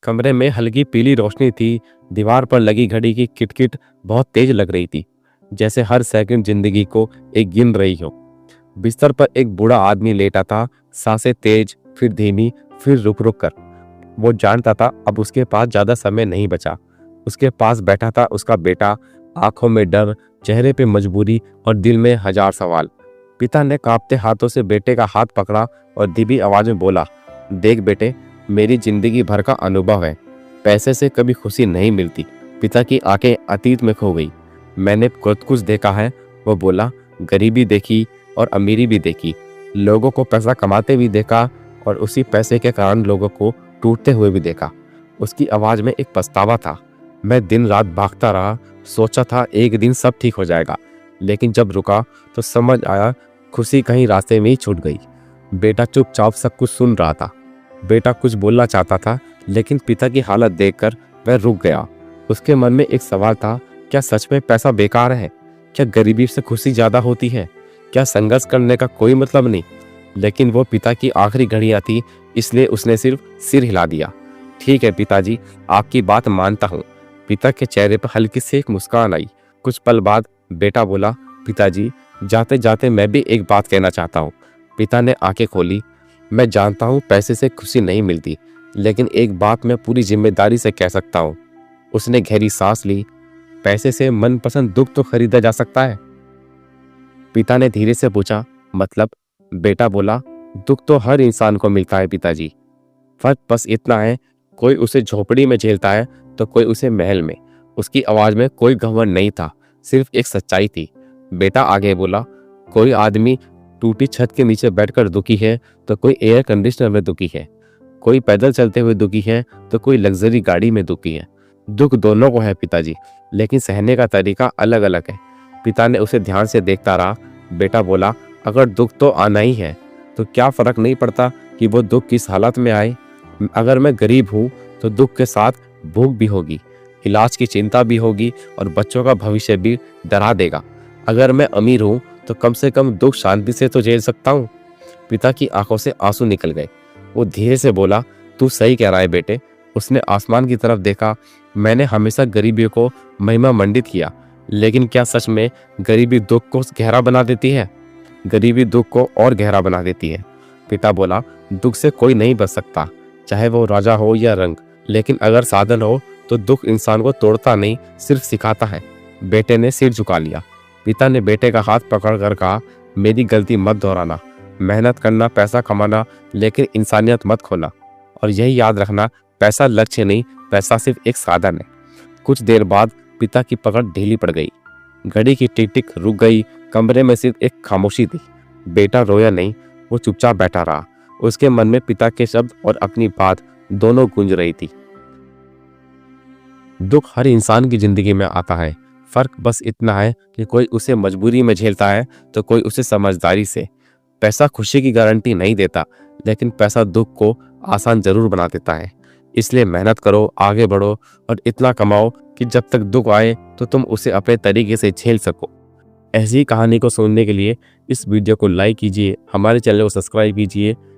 कमरे में हल्की पीली रोशनी थी। दीवार पर लगी घड़ी की किटकिट बहुत तेज लग रही थी, जैसे हर सेकंड जिंदगी को एक गिन रही हो। बिस्तर पर एक बूढ़ा आदमी लेटा था, सांसें तेज, फिर धीमी, फिर रुक रुक कर। वो जानता था अब उसके पास ज्यादा समय नहीं बचा। उसके पास बैठा था उसका बेटा, आंखों में डर, चेहरे पे मजबूरी और दिल में हजार सवाल। पिता ने कांपते हाथों से बेटे का हाथ पकड़ा और धीमी आवाज में बोला, देख बेटे, मेरी जिंदगी भर का अनुभव है, पैसे से कभी खुशी नहीं मिलती। पिता की आंखें अतीत में खो गई। मैंने बहुत कुछ देखा है, वो बोला, गरीबी देखी और अमीरी भी देखी, लोगों को पैसा कमाते भी देखा और उसी पैसे के कारण लोगों को टूटते हुए भी देखा। उसकी आवाज में एक पछतावा था। मैं दिन रात भागता रहा, सोचा था एक दिन सब ठीक हो जाएगा, लेकिन जब रुका तो समझ आया खुशी कहीं रास्ते में ही छूट गई। बेटा चुपचाप सब कुछ सुन रहा था। बेटा कुछ बोलना चाहता था, लेकिन पिता की हालत देखकर वह रुक गया। उसके मन में एक सवाल था, क्या सच में पैसा बेकार है? क्या गरीबी से खुशी ज्यादा होती है? क्या संघर्ष करने का कोई मतलब नहीं? लेकिन वो पिता की आखिरी घड़ियां थी, इसलिए उसने सिर्फ सिर हिला दिया। ठीक है पिताजी, आपकी बात मानता हूँ। पिता के चेहरे पर हल्की सी एक मुस्कान आई। कुछ पल बाद बेटा बोला, पिताजी, जाते जाते मैं भी एक बात कहना चाहता हूँ। पिता ने आंखें खोली। मैं जानता हूँ पैसे से खुशी नहीं मिलती, लेकिन एक बात मैं पूरी जिम्मेदारी से कह सकता हूँ। उसने गहरी सांस ली। पैसे से मनपसंद दुख तो खरीदा जा सकता है? पिता ने धीरे से पूछा, मतलब? बेटा बोला, दुख तो हर इंसान को मिलता है पिताजी, फर्क बस इतना है, कोई उसे झोपड़ी में झेलता है तो कोई उसे महल में। उसकी आवाज में कोई घमंड नहीं था, सिर्फ एक सच्चाई थी। बेटा आगे बोला, कोई आदमी टूटी छत के नीचे बैठकर दुखी है तो कोई एयर कंडीशनर में दुखी है, कोई पैदल चलते हुए दुखी है तो कोई लग्जरी गाड़ी में दुखी है। दुख दोनों को है पिताजी, लेकिन सहने का तरीका अलग अलग है। पिता ने उसे ध्यान से देखता रहा। बेटा बोला, अगर दुख तो आना ही है तो क्या फर्क नहीं पड़ता कि वो दुख किस हालत में आए? अगर मैं गरीब हूँ तो दुख के साथ भूख भी होगी, इलाज की चिंता भी होगी और बच्चों का भविष्य भी डरा देगा। अगर मैं अमीर हूँ तो कम से कम दुख शांति से तो झेल सकता हूँ। पिता की आंखों से आंसू निकल गए। वो धीरे से बोला, तू सही कह रहा है बेटे। उसने आसमान की तरफ देखा। मैंने हमेशा गरीबी को महिमा मंडित किया, लेकिन क्या सच में गरीबी दुख को गहरा बना देती है? गरीबी दुख को और गहरा बना देती है। पिता बोला, दुख से कोई नहीं बच सकता, चाहे वो राजा हो या रंग, लेकिन अगर साधन हो तो दुख इंसान को तोड़ता नहीं, सिर्फ सिखाता है। बेटे ने सिर झुका लिया। पिता ने बेटे का हाथ पकड़कर कहा, मेरी गलती मत दोहराना, मेहनत करना, पैसा कमाना, लेकिन इंसानियत मत खोना। और यही याद रखना, पैसा लक्ष्य नहीं, पैसा सिर्फ एक साधन है। कुछ देर बाद पिता की पकड़ ढीली पड़ गई। घड़ी की टिक टिक रुक गई। कमरे में सिर्फ एक खामोशी थी। बेटा रोया नहीं, वो चुपचाप बैठा रहा। उसके मन में पिता के शब्द और अपनी बात दोनों गूंज रही थी। दुख हर इंसान की जिंदगी में आता है, फर्क बस इतना है कि कोई उसे मजबूरी में झेलता है तो कोई उसे समझदारी से। पैसा खुशी की गारंटी नहीं देता, लेकिन पैसा दुख को आसान जरूर बना देता है। इसलिए मेहनत करो, आगे बढ़ो और इतना कमाओ कि जब तक दुख आए तो तुम उसे अपने तरीके से झेल सको। ऐसी कहानी को सुनने के लिए इस वीडियो को लाइक कीजिए, हमारे चैनल को सब्सक्राइब कीजिए।